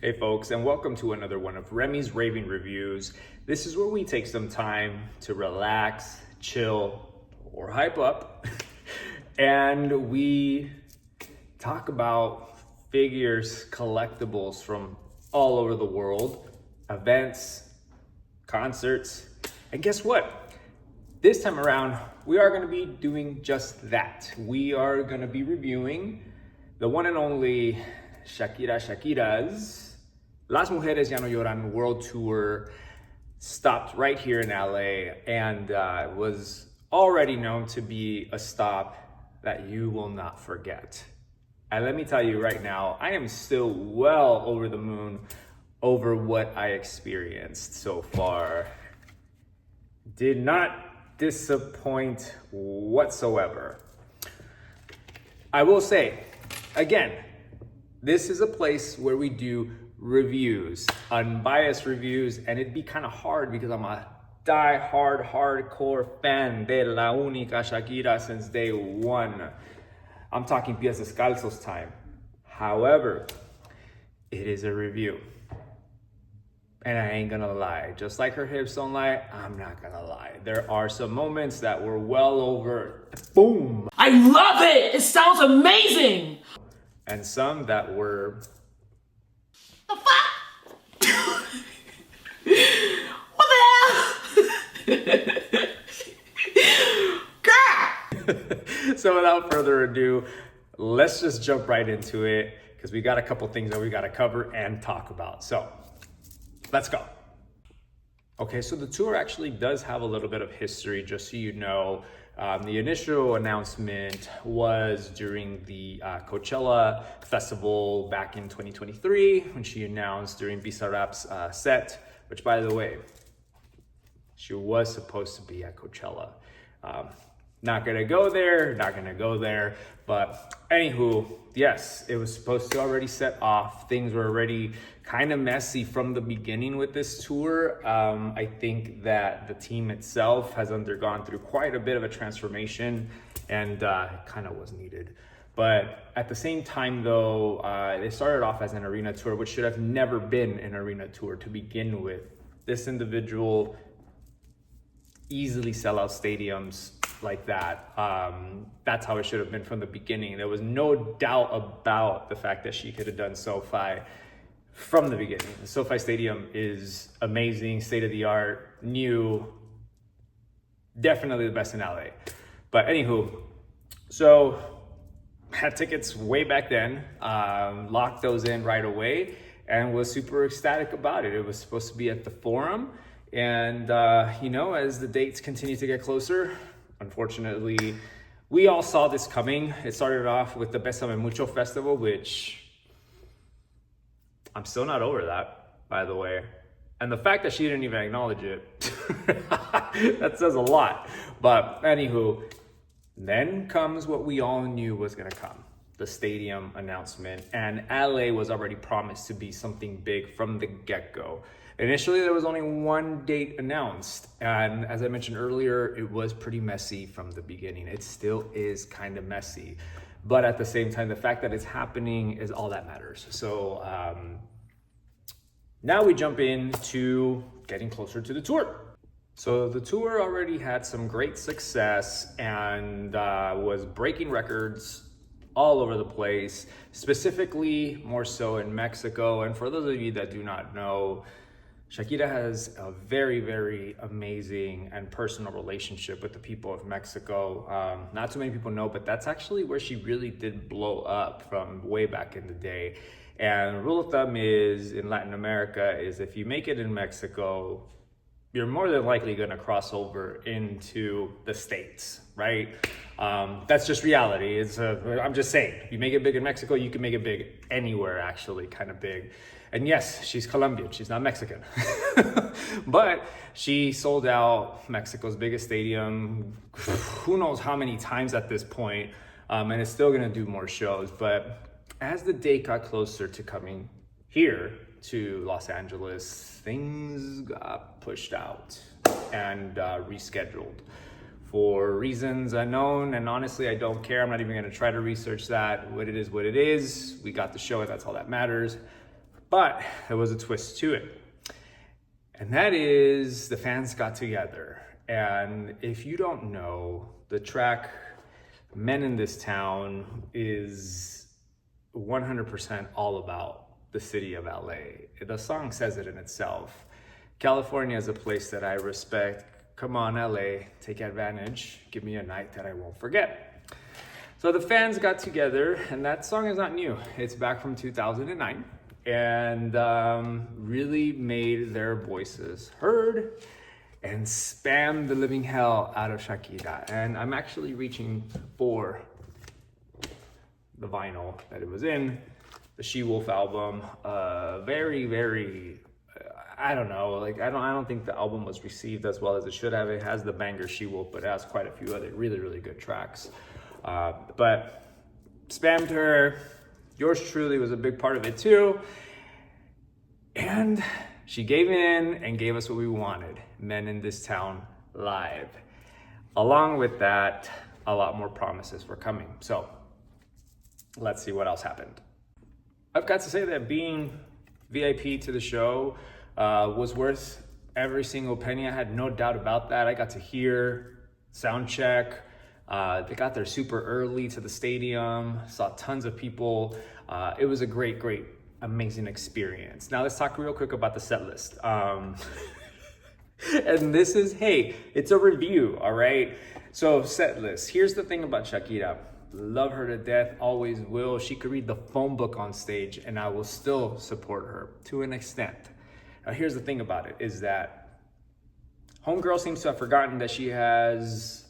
Hey folks, and welcome to another one of Remi's Raving Reviews. This is where we take some time to relax, chill, or hype up, and we talk about figures, collectibles from all over the world, events, concerts, and guess what? This time around, we are going to be doing just that. We are going to be reviewing the one and only Shakira's Las Mujeres Ya No Lloran World Tour. Stopped right here in LA and was already known to be a stop that you will not forget. And let me tell you right now, I am still well over the moon over what I experienced so far. Did not disappoint whatsoever. I will say, again, this is a place where we do reviews, unbiased reviews, and it'd be kind of hard because I'm a die-hard, hardcore fan de la única Shakira since day one. I'm talking pies descalzos time. However, it is a review. And I ain't gonna lie, just like her hips don't lie, I'm not gonna lie. There are some moments that were well over, boom. I love it! It sounds amazing! And some that were, the fuck? What the hell? Girl! So without further ado, let's just jump right into it because we got a couple things that we got to cover and talk about. So let's go. Okay, so the tour actually does have a little bit of history, just so you know. The initial announcement was during the Coachella Festival back in 2023 when she announced during Bizarrap's set, which by the way, she was supposed to be at Coachella. Not gonna go there, but anywho, yes, it was supposed to already set off. Things were already kind of messy from the beginning with this tour. I think that the team itself has undergone through quite a bit of a transformation and kind of was needed. But at the same time though, they started off as an arena tour, which should have never been an arena tour to begin with. This individual easily sell out stadiums like that. That's how it should have been from the beginning. There was no doubt about the fact that she could have done SoFi from the beginning. The SofiStadium is amazing, state of the art, new, definitely the best in LA. But anywho, so had tickets way back then, locked those in right away and was super ecstatic about it. It was supposed to be at the Forum. And, you know, as the dates continue to get closer, unfortunately, we all saw this coming. It started off with the Besame Mucho Festival, which I'm still not over that, by the way. And the fact that she didn't even acknowledge it, that says a lot. But anywho, then comes what we all knew was gonna come, the stadium announcement. And LA was already promised to be something big from the get-go. Initially, there was only one date announced. And as I mentioned earlier, it was pretty messy from the beginning. It still is kind of messy. But at the same time, the fact that it's happening is all that matters. So now we jump into getting closer to the tour. So the tour already had some great success and was breaking records all over the place, specifically more so in Mexico. And for those of you that do not know, Shakira has a very, very amazing and personal relationship with the people of Mexico. Not too many people know, but that's actually where she really did blow up from way back in the day. And rule of thumb is in Latin America is if you make it in Mexico, you're more than likely gonna cross over into the States, right? That's just reality. I'm just saying, if you make it big in Mexico, you can make it big anywhere actually, kind of big. And yes, she's Colombian, she's not Mexican. But she sold out Mexico's biggest stadium, who knows how many times at this point, and it's still gonna do more shows. But as the date got closer to coming here to Los Angeles, things got pushed out and rescheduled for reasons unknown. And honestly, I don't care. I'm not even gonna try to research that. What it is, what it is. We got the show and that's all that matters. But there was a twist to it. And that is the fans got together. And if you don't know, the track Men in This Town is 100% all about the city of LA. The song says it in itself. California is a place that I respect. Come on, LA, take advantage. Give me a night that I won't forget. So the fans got together, and that song is not new. It's back from 2009, and really made their voices heard and spammed the living hell out of Shakira. And I'm actually reaching for the vinyl that it was in, the She-Wolf album. Very, I don't know, like I don't think the album was received as well as it should have. It has the banger She-Wolf, but it has quite a few other really good tracks. But spammed her. Yours truly was a big part of it too. And she gave in and gave us what we wanted. Men in This Town live. Along with that, a lot more promises were coming. So let's see what else happened. I've got to say that being VIP to the show was worth every single penny. I had no doubt about that. I got to hear sound check. They got there super early to the stadium, saw tons of people. It was a great, amazing experience. Now let's talk real quick about the set list. And this is, hey, it's a review, all right? So set list. Here's the thing about Shakira. Love her to death, always will. She could read the phone book on stage and I will still support her to an extent. Now here's the thing about it is that Homegirl seems to have forgotten that she has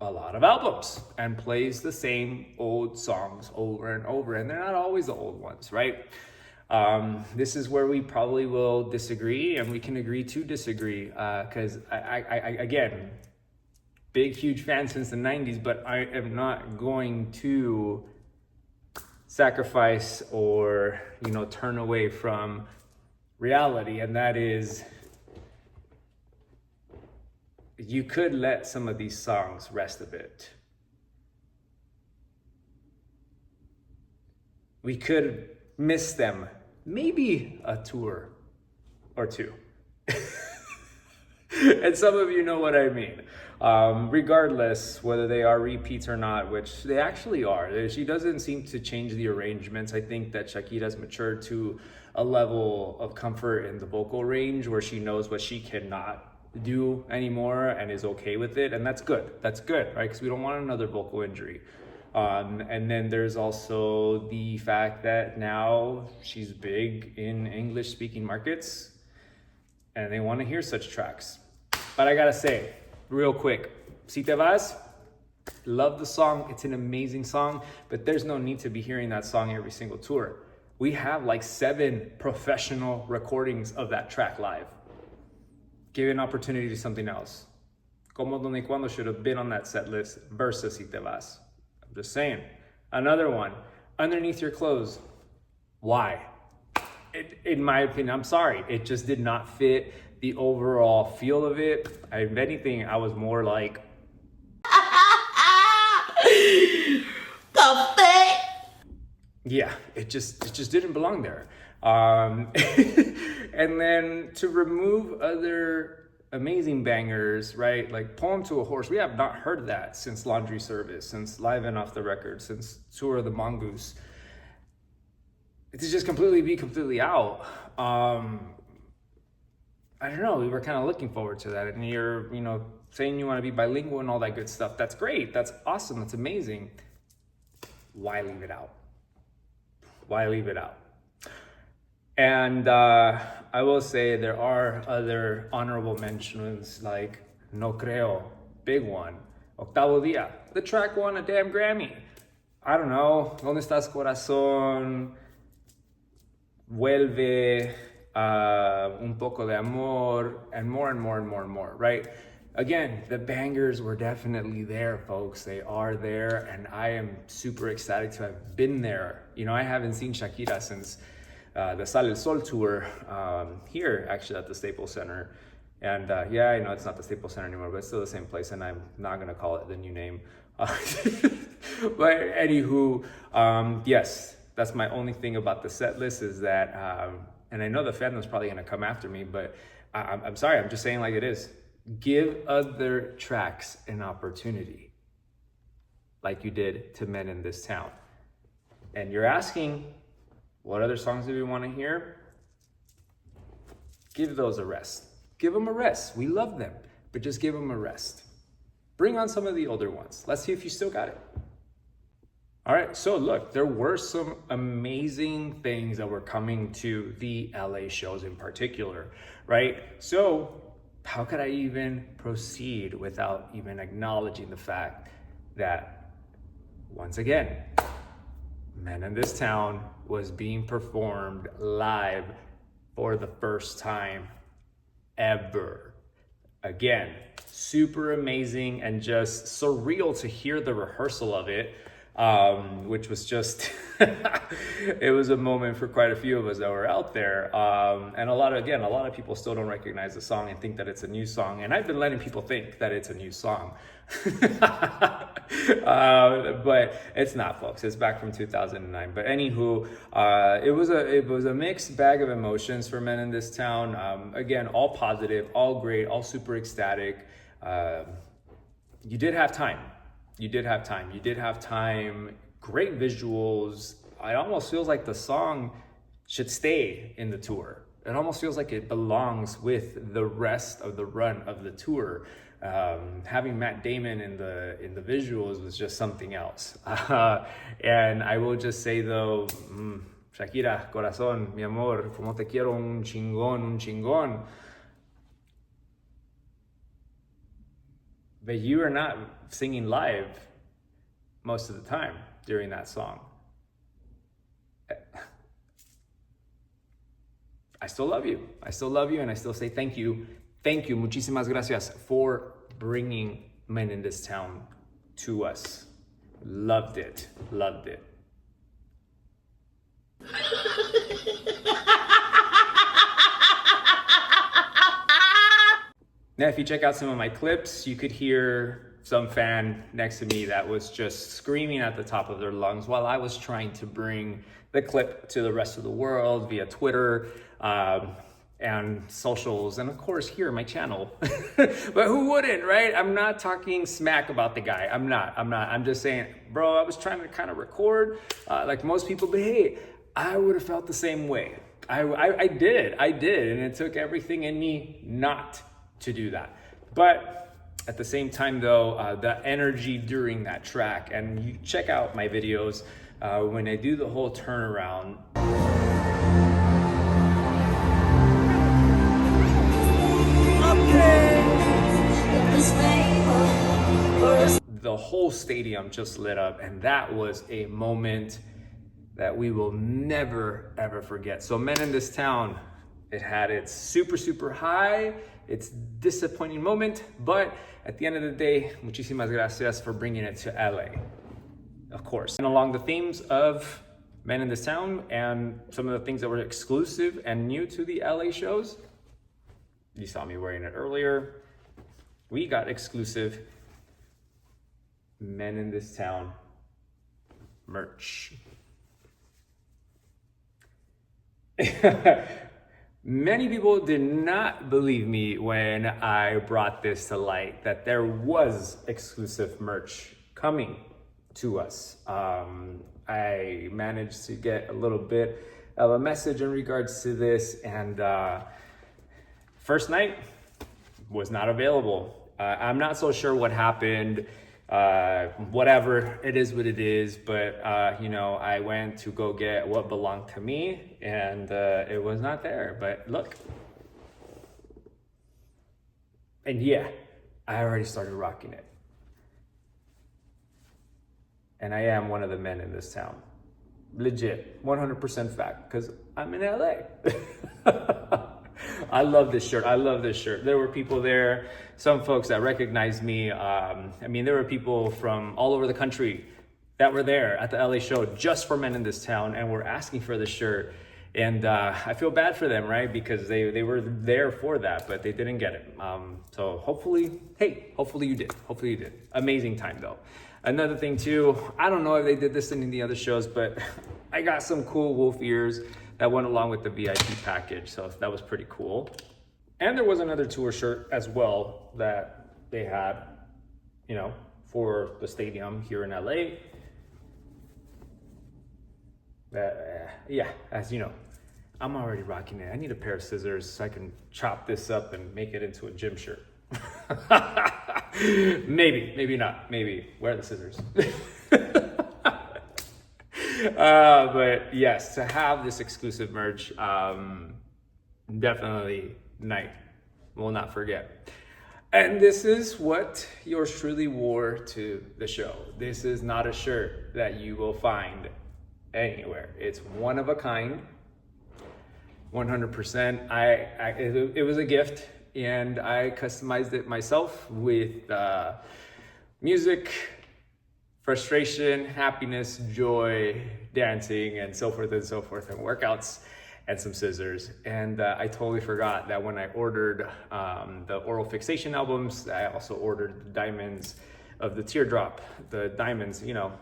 a lot of albums and plays the same old songs over and over, and they're not always the old ones, right? This is where we probably will disagree, and we can agree to disagree, because I again, big, huge fan since the 90s, but I am not going to sacrifice or, turn away from reality, and that is, you could let some of these songs rest a bit. We could miss them, maybe a tour or two. And some of you know what I mean. Regardless whether they are repeats or not, which they actually are. She doesn't seem to change the arrangements. I think that Shakira's matured to a level of comfort in the vocal range where she knows what she cannot do anymore and is okay with it, and that's good, right? Because we don't want another vocal injury. And then there's also the fact that now she's big in English speaking markets and they want to hear such tracks. But I gotta say real quick, Si Te Vas, love the song, it's an amazing song, but there's no need to be hearing that song every single tour. We have like 7 professional recordings of that track live. Give an opportunity to something else. Como Donde y Cuando should have been on that set list versus Si Te Vas. I'm just saying. Another one, Underneath Your Clothes. Why? In my opinion, I'm sorry, it just did not fit the overall feel of it. If anything, I was more like, the fuck? yeah, it just didn't belong there. And then to remove other amazing bangers, right? Like Poem to a Horse, we have not heard that since Laundry Service, since Live and Off the Record, since Tour of the Mongoose. It's just completely out. I don't know, we were kind of looking forward to that. And you're, saying you want to be bilingual and all that good stuff. That's great, that's awesome, that's amazing. Why leave it out? Why leave it out? And I will say there are other honorable mentions like No Creo, big one. Octavo Dia, the track won a damn Grammy. I don't know, Donde Estás Corazón, Vuelve, Un Poco de Amor, and more, right? Again, the bangers were definitely there, folks. They are there, and I am super excited to have been there. I haven't seen Shakira since the Sale el Sol tour here, actually, at the Staples Center. And yeah, I know it's not the Staples Center anymore, but it's still the same place, and I'm not gonna call it the new name. But anywho, yes, That's my only thing about the set list is that, and I know the fandom's probably gonna come after me, but I'm sorry, I'm just saying like it is. Give other tracks an opportunity, like you did to Men in This Town. And you're asking, what other songs do we want to hear? Give those a rest. Give them a rest. We love them, but just give them a rest. Bring on some of the older ones. Let's see if you still got it. All right, so look, there were some amazing things that were coming to the LA shows in particular, right? So how could I even proceed without even acknowledging the fact that, once again, Men in This Town was being performed live for the first time ever. Again, super amazing and just surreal to hear the rehearsal of it, which was just, it was a moment for quite a few of us that were out there. And a lot of people still don't recognize the song and think that it's a new song. And I've been letting people think that it's a new song. But it's not, folks. It's back from 2009. But anywho, it was a mixed bag of emotions for Men in This Town. Again, all positive, all great, all super ecstatic. You did have time. You did have time. Great visuals. It almost feels like the song should stay in the tour. It almost feels like it belongs with the rest of the run of the tour. Having Matt Damon in the visuals was just something else. And I will just say though, Shakira, corazón, mi amor, como te quiero, un chingón, un chingón. But you are not singing live most of the time during that song. I still love you. And I still say thank you. Thank you, muchísimas gracias, for bringing Men in This Town to us. Loved it. Now, if you check out some of my clips, you could hear some fan next to me that was just screaming at the top of their lungs while I was trying to bring the clip to the rest of the world via Twitter and socials, and of course here on my channel. But who wouldn't, right? I'm not talking smack about the guy. I'm not. I'm just saying, bro, I was trying to kind of record like most people, but hey, I would have felt the same way. I did, and it took everything in me not to do that. But at the same time though, the energy during that track, and you check out my videos when I do the whole turnaround. The whole stadium just lit up, and that was a moment that we will never ever forget. So Men in This Town, it had its super high, its disappointing moment, but at the end of the day, muchísimas gracias for bringing it to LA, of course. And along the themes of Men in This Town and some of the things that were exclusive and new to the LA shows, you saw me wearing it earlier. We got exclusive Men in This Town merch. Many people did not believe me when I brought this to light, that there was exclusive merch coming to us. I managed to get a little bit of a message in regards to this, and first night was not available. I'm not so sure what happened. Whatever, it is what it is, but you know, I went to go get what belonged to me, and it was not there. But look, and yeah, I already started rocking it, and I am one of the men in this town, legit, 100% fact, because I'm in LA. I love this shirt. There were people there, some folks that recognized me. I mean, there were people from all over the country that were there at the LA show just for Men in This Town and were asking for the shirt. And I feel bad for them, right? Because they were there for that, but they didn't get it. So hopefully you did. Amazing time though. Another thing too, I don't know if they did this in the other shows, but I got some cool wolf ears that went along with the VIP package. So that was pretty cool. And there was another tour shirt as well that they had, you know, for the stadium here in LA. Yeah, as you know, I'm already rocking it. I need a pair of scissors so I can chop this up and make it into a gym shirt. Maybe not. Maybe wear the scissors. But yes, to have this exclusive merch, definitely night. Will not forget. And this is what yours truly wore to the show. This is not a shirt that you will find anywhere. It's one of a kind, 100%. It was a gift, and I customized it myself with music, frustration, happiness, joy, dancing, and so forth, and workouts, and some scissors. And I totally forgot that when I ordered the oral fixation albums, I also ordered the diamonds of the teardrop, the diamonds, you know,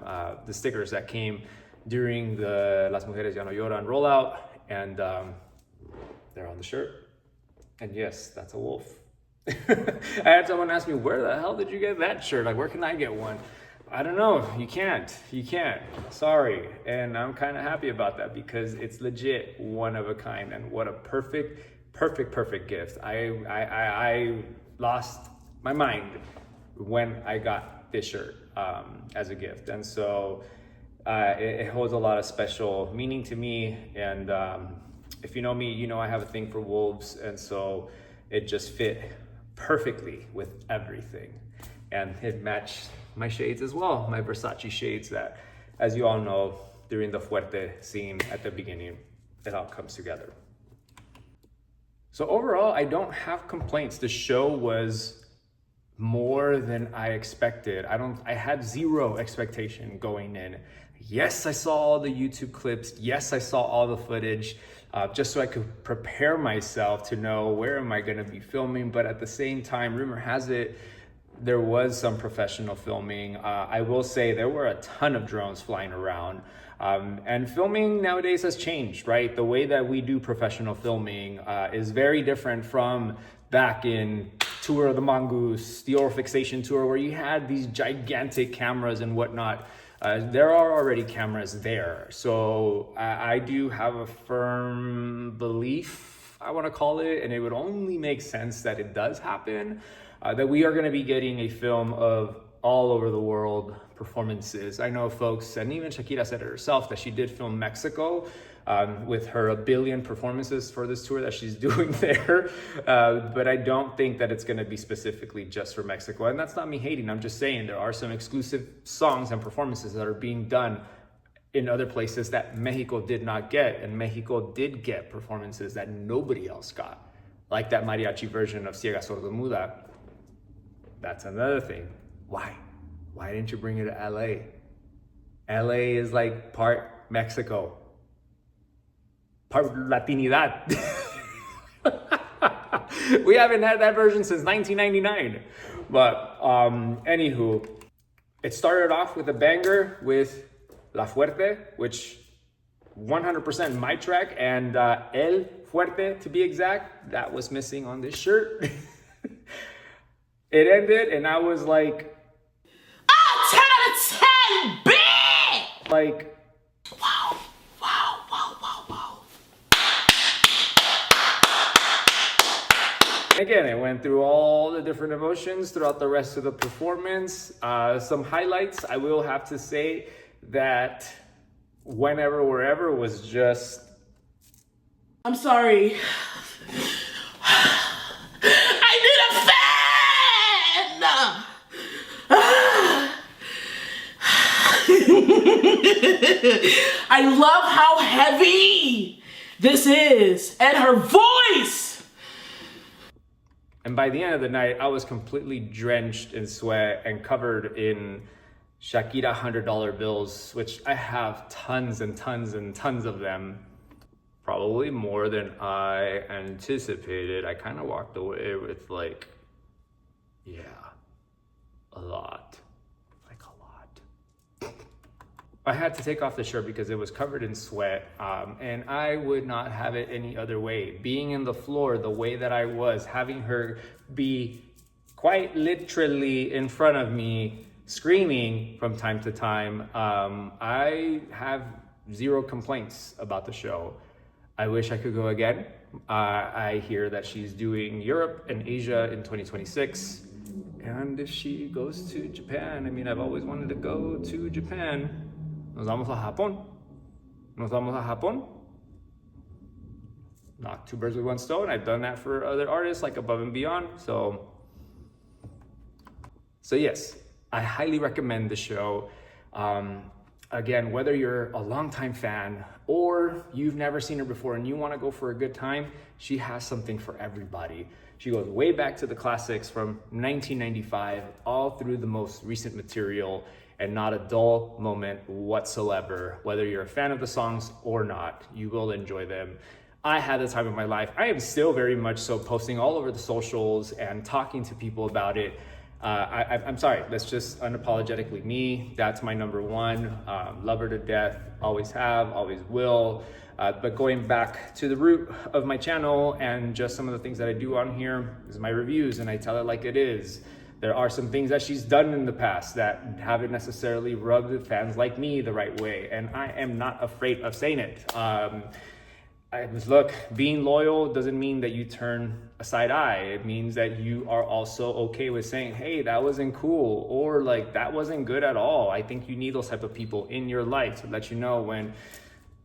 the stickers that came during the Las Mujeres ya no Lloran rollout, and they're on the shirt. And yes, that's a wolf. I had someone ask me, where the hell did you get that shirt? Like, where can I get one? I don't know. You can't. Sorry. And I'm kind of happy about that because it's legit one of a kind, and what a perfect gift. I lost my mind when I got this shirt as a gift. And so it holds a lot of special meaning to me. And if you know me, you know I have a thing for wolves. And so it just fit perfectly with everything. And it matched my shades as well, my Versace shades that, as you all know, during the Fuerte scene at the beginning, it all comes together. So overall, I don't have complaints. The show was more than I expected. I had zero expectation going in. Yes, I saw all the YouTube clips. Yes, I saw all the footage, just so I could prepare myself to know where am I gonna be filming. But at the same time, rumor has it, there was some professional filming. I will say there were a ton of drones flying around. And filming nowadays has changed, right? The way that we do professional filming is very different from back in Tour of the Mongoose, the Oral Fixation Tour, where you had these gigantic cameras and whatnot. There are already cameras there. So I do have a firm belief, I wanna call it, and it would only make sense that it does happen, that we are gonna be getting a film of all over the world performances. I know folks, and even Shakira said it herself, that she did film Mexico with her 1 billion performances for this tour that she's doing there. But I don't think that it's gonna be specifically just for Mexico. And that's not me hating, I'm just saying there are some exclusive songs and performances that are being done in other places that Mexico did not get. And Mexico did get performances that nobody else got, like that mariachi version of Ciega Sordomuda. That's another thing. Why didn't you bring it to LA? LA is like part Mexico, part Latinidad. We haven't had that version since 1999. But anywho, it started off with a banger with La Fuerte, which 100% my track, and El Fuerte to be exact, that was missing on this shirt. It ended and I was like, oh, 10 out of 10, bitch! Like, Wow. again, I went through all the different emotions throughout the rest of the performance. Some highlights, I will have to say that Whenever, Wherever was just... I'm sorry. I need a fan! I love how heavy this is, and her voice! And by the end of the night, I was completely drenched in sweat and covered in Shakira $100 bills, which I have tons and tons and tons of them. Probably more than I anticipated. I kind of walked away with like, yeah, a lot. Like a lot. I had to take off the shirt because it was covered in sweat, and I would not have it any other way. Being in the floor the way that I was, having her be quite literally in front of me, screaming from time to time, I have zero complaints about the show. I wish I could go again. I hear that she's doing Europe and Asia in 2026. And if she goes to Japan, I mean, I've always wanted to go to Japan. Nos vamos a Japón. Nos vamos a Japón. Knock two birds with one stone. I've done that for other artists like Above and Beyond. So yes, I highly recommend the show. Again, whether you're a longtime fan or you've never seen her before and you want to go for a good time, she has something for everybody. She goes way back to the classics from 1995, all through the most recent material, and not a dull moment whatsoever. Whether you're a fan of the songs or not, you will enjoy them. I had the time of my life. I am still very much so posting all over the socials and talking to people about it. I'm sorry, that's just unapologetically me. That's my number one. Love her to death, always have, always will. But going back to the root of my channel and just some of the things that I do on here is my reviews, and I tell it like it is. There are some things that she's done in the past that haven't necessarily rubbed fans like me the right way, and I am not afraid of saying it. Look, being loyal doesn't mean that you turn a side eye. It means that you are also okay with saying, hey, that wasn't cool, or like, that wasn't good at all. I think you need those type of people in your life to let you know when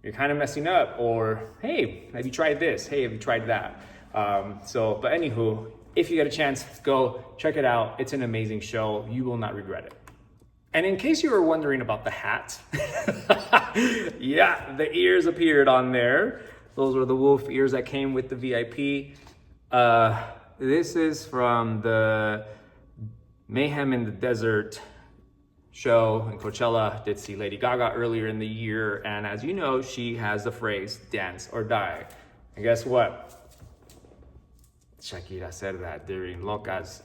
you're kind of messing up, or, hey, have you tried this? Hey, have you tried that? But anywho, if you get a chance, go check it out. It's an amazing show. You will not regret it. And in case you were wondering about the hat, yeah, the ears appeared on there. Those were the wolf ears that came with the VIP. This is from the Mayhem in the Desert show in Coachella. Did see Lady Gaga earlier in the year. And as you know, she has the phrase, dance or die. And guess what? Shakira said that during Loca's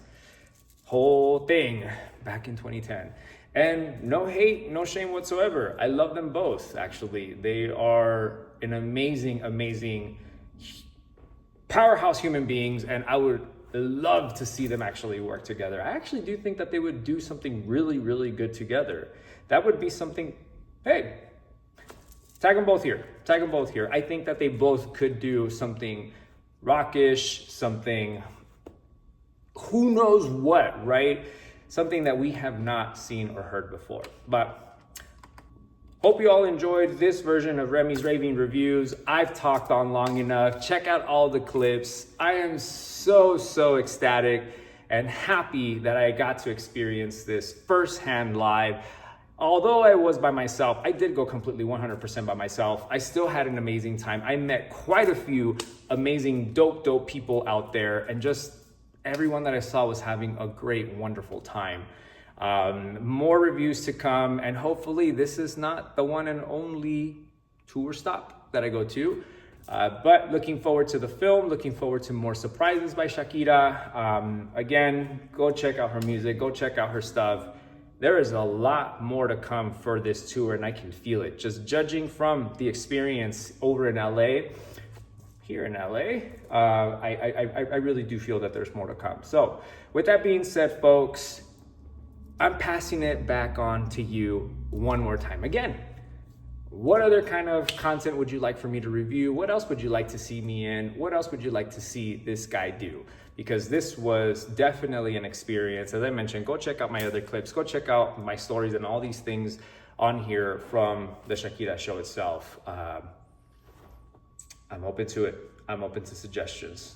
whole thing back in 2010. And no hate, no shame whatsoever. I love them both, actually. They are an amazing, amazing powerhouse human beings, and I would love to see them actually work together. I actually do think that they would do something really, really good together. That would be something, hey, tag them both here. Tag them both here. I think that they both could do something rockish, something, who knows what, right? Something that we have not seen or heard before. But hope you all enjoyed this version of Remi's Raving Reviews. I've talked on long enough. Check out all the clips. I am so ecstatic and happy that I got to experience this firsthand live. Although I was by myself, I did go completely 100% by myself. I still had an amazing time. I met quite a few amazing, dope people out there, and just everyone that I saw was having a great, wonderful time. More reviews to come, and hopefully this is not the one and only tour stop that I go to. But looking forward to the film, looking forward to more surprises by Shakira. Again, go check out her music, go check out her stuff. There is a lot more to come for this tour, and I can feel it. Just judging from the experience over in LA, here in LA, I really do feel that there's more to come. So with that being said, folks, I'm passing it back on to you one more time. Again, what other kind of content would you like for me to review? What else would you like to see me in? What else would you like to see this guy do? Because this was definitely an experience. As I mentioned, go check out my other clips. Go check out my stories and all these things on here from the Shakira show itself. I'm open to it. I'm open to suggestions.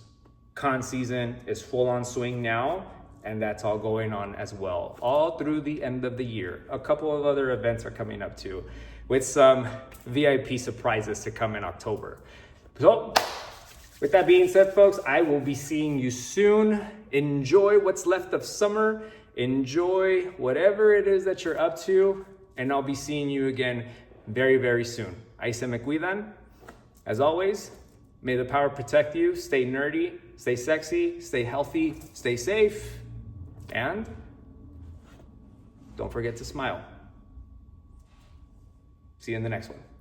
Con season is full on swing now, and that's all going on as well, all through the end of the year. A couple of other events are coming up too, with some VIP surprises to come in October. So, with that being said, folks, I will be seeing you soon. Enjoy what's left of summer. Enjoy whatever it is that you're up to, and I'll be seeing you again very, very soon. Ahí se me cuidan. As always, may the power protect you. Stay nerdy, stay sexy, stay healthy, stay safe, and don't forget to smile. See you in the next one.